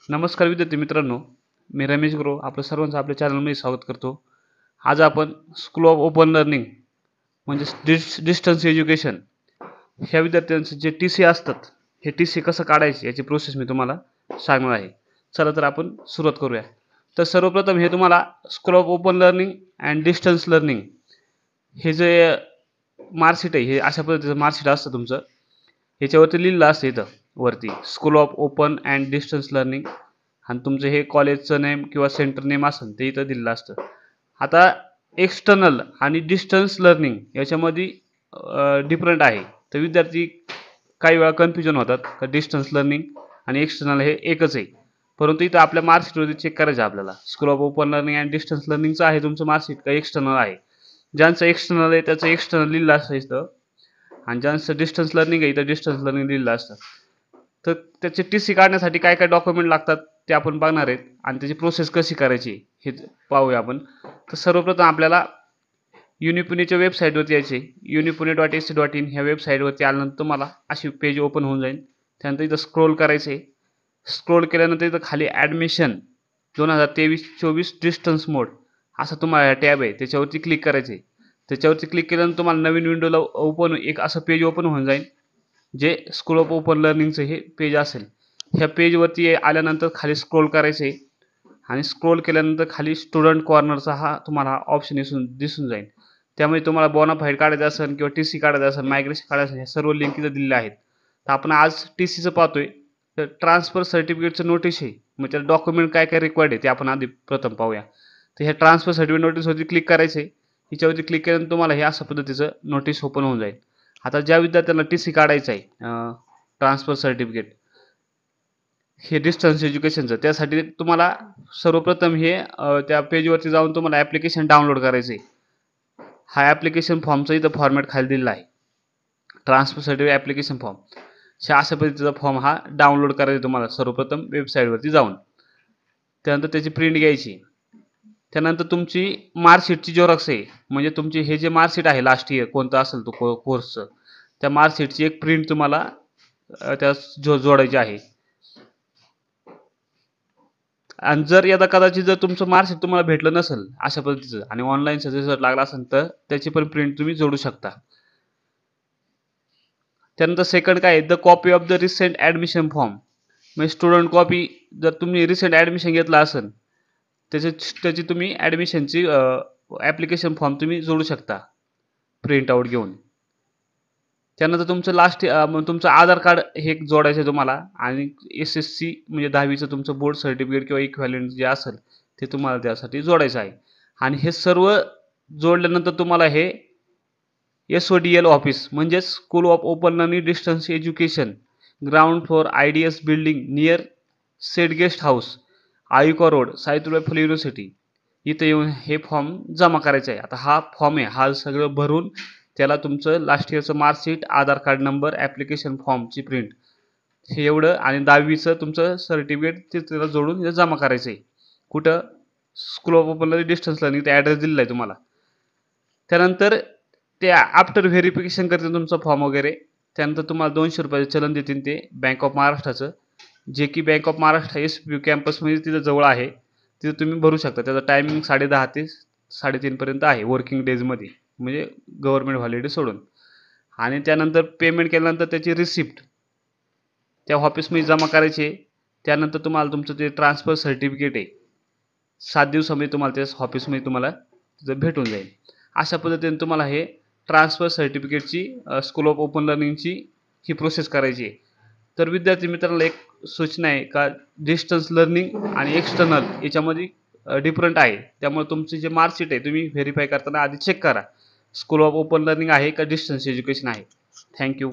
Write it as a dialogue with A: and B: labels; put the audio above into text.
A: नमस्कार विद्यार्थी मित्रांनो, मी रमेश गुरव आपलं सर्वांचं आपल्या चॅनलमध्ये स्वागत करतो. आज आपण स्कूल ऑफ ओपन लर्निंग म्हणजे डिस्टन्स एज्युकेशन ह्या विद्यार्थ्यांचे जे TC असतात, हे TC कसं काढायचे याची प्रोसेस मी तुम्हाला सांगणार आहे. चला तर आपण सुरुवात करूया. तर सर्वप्रथम हे तुम्हाला school of open learning and distance learning हे जे मार्कशीट आहे, हे अशा पद्धतीचं मार्कशीट असतं तुमचं. ह्याच्यावरती लिहिलं असतं इथं वरती school of open and distance learning आणि तुमचं हे कॉलेजचं नेम किंवा सेंटर नेम असेल ते इथं दिलेलं असतं. आता एक्सटर्नल आणि डिस्टन्स लर्निंग याच्यामध्ये डिफरंट आहे. तर विद्यार्थी काही वेळा कन्फ्युजन होतात का डिस्टन्स लर्निंग आणि एक्सटर्नल हे एकच आहे. परंतु इथं आपल्या मार्कशीटवरती चेक करायचं आपल्याला school of open learning and distance लर्निंगचं आहे तुमचं मार्कशीट का एक्सटर्नल आहे. ज्यांचं एक्सटर्नल आहे त्याचं एक्सटर्नल लिहिलं असतं इथं आणि ज्यांचं डिस्टन्स लर्निंग आहे इथं डिस्टन्स लर्निंग लिहिलं असतं. तर त्याचे TC काढण्यासाठी काय काय डॉक्युमेंट लागतात ते आपण बघणार आहेत आणि त्याची प्रोसेस कशी करायची हे पाहूया आपण. तर सर्वप्रथम आपल्याला युनिपुणेच्या वेबसाईटवरती यायचे. unipune.ac.in ह्या वेबसाईटवरती आल्यानंतर तुम्हाला अशी पेज ओपन होऊन जाईल. त्यानंतर इथं स्क्रोल करायचे. स्क्रोल केल्यानंतर इथं खाली ॲडमिशन 2023-24 डिस्टन्स मोड असा तुम्हाला टॅब आहे, त्याच्यावरती क्लिक करायचे. त्याच्यावरती क्लिक केल्यानंतर तुम्हाला नवीन विंडोला ओपन एक असं पेज ओपन होऊन जाईल, जे स्कूल ऑफ ओपन लर्निंगचं हे पेज असेल. ह्या पेजवरती आल्यानंतर खाली स्क्रोल करायचे आणि स्क्रोल केल्यानंतर खाली स्टुडंट कॉर्नरचा हा तुम्हाला ऑप्शन दिसून जाईल. त्यामुळे तुम्हाला बोनाफाईड काढायचं असेल किंवा TC काढायचं असेल, मायग्रेशन काढायचं असेल, ह्या सर्व लिंक इथं दिलेल्या आहेत. तर आपण आज TCचं पाहतोय. तर ट्रान्सफर सर्टिफिकेटचं नोटीस आहे, मग त्याला डॉक्युमेंट काय काय रिक्वायर्ड आहे ते आपण आधी प्रथम पाहूया. तर ह्या ट्रान्सफर सर्टिफिकेट नोटीसवरती क्लिक करायचे. ह्याच्यावरती क्लिक केल्यानंतर तुम्हाला हे अशा पद्धतीचं नोटीस ओपन होऊन जाईल. आता ज्या विद्यार्थ्यांना TC काढायचं आहे ट्रान्सफर सर्टिफिकेट हे डिस्टन्स एज्युकेशनचं, त्यासाठी तुम्हाला सर्वप्रथम हे त्या पेजवरती जाऊन तुम्हाला ॲप्लिकेशन डाउनलोड करायचं आहे. हा ॲप्लिकेशन फॉर्मचा इथं फॉर्मॅट खाली दिलेला आहे, ट्रान्सफर सर्टिफिकेट ॲप्लिकेशन फॉर्म. अशा पद्धतीचा फॉर्म हा डाउनलोड करायचा तुम्हाला सर्वप्रथम वेबसाईटवरती जाऊन. त्यानंतर त्याची प्रिंट घ्यायची. त्यानंतर तुमची मार्कशीटची झेरॉक्स आहे, म्हणजे तुमची हे जे मार्कशीट आहे लास्ट इयर कोणतं असेल तो कोर्सचं, त्या मार्कशीटची एक प्रिंट तुम्हाला त्यात जोडायची आहे. आणि जर यदा कदाचित जर तुमचं मार्कशीट तुम्हाला भेटलं नसेल अशा पद्धतीचं आणि ऑनलाईन रिझल्ट लागला असेल तर त्याची पण प्रिंट तुम्ही जोडू शकता. त्यानंतर सेकंड काय आहे, the copy of the recent admission form, म्हणजे स्टुडंट कॉपी. जर तुम्ही रिसेंट ॲडमिशन घेतलं असेल त्याची तुम्ही ॲडमिशनची ॲप्लिकेशन फॉर्म तुम्ही जोडू शकता प्रिंट आऊट घेऊन. त्यानंतर तुमचं तुमचं आधार कार्ड हे जोडायचं आहे तुम्हाला आणि SSC म्हणजे 10वीचं तुमचं बोर्ड सर्टिफिकेट किंवा इक्व्हॅलेंट जे असेल ते तुम्हाला त्यासाठी जोडायचं आहे. आणि हे सर्व जोडल्यानंतर तुम्हाला हे SODL ऑफिस म्हणजे school of open learning distance education, ground floor IDS building near set guest house, IUCAA road, Savitribai Phule university, इथं येऊन हे फॉर्म जमा करायचा आहे. आता हा फॉर्म आहे, हा सगळं भरून त्याला तुमचं लास्ट इयरचं मार्कशीट, आधार कार्ड नंबर, ॲप्लिकेशन फॉर्मची प्रिंट हे एवढं आणि 10वीचं तुमचं सर्टिफिकेट ते त्याला जोडून जमा करायचं आहे. कुठं? School of open learning distance learning, ते ॲड्रेस दिलेला आहे तुम्हाला. त्यानंतर ते आफ्टर व्हेरिफिकेशन करतील तुमचा फॉर्म वगैरे. त्यानंतर तुम्हाला ₹200 चलन देतील ते बँक ऑफ महाराष्ट्राचं, जे की बँक ऑफ महाराष्ट्र SPU कॅम्पसमध्ये तिथं जवळ आहे. तिथं तुम्ही भरू शकता. त्याचा टायमिंग 10:30 ते 3:30 पर्यंत आहे वर्किंग डेजमध्ये, म्हणजे गव्हर्नमेंट हॉलिडे सोडून. आणि त्यानंतर पेमेंट केल्यानंतर त्याची रिसिप्ट त्या ऑफिसमध्ये जमा करायची. त्यानंतर तुम्हाला तुमचं ते ट्रान्सफर सर्टिफिकेट आहे 7 दिवसामध्ये तुम्हाला त्या ऑफिसमध्ये तुम्हाला तिथं भेटून जाईल. अशा पद्धतीने तुम्हाला हे ट्रान्सफर सर्टिफिकेटची स्कूल ऑफ ओपन लर्निंगची ही प्रोसेस करायची आहे. तर विद्यार्थी मित्रांना एक सूचना आहे का डिस्टन्स लर्निंग आणि एक्सटर्नल याच्यामध्ये डिफरंट आहे. त्यामुळे तुमची जे मार्कशीट आहे तुम्ही व्हेरीफाय करताना आधी चेक करा स्कूल ऑफ ओपन लर्निंग आहे का डिस्टन्स एज्युकेशन आहे. थँक्यू.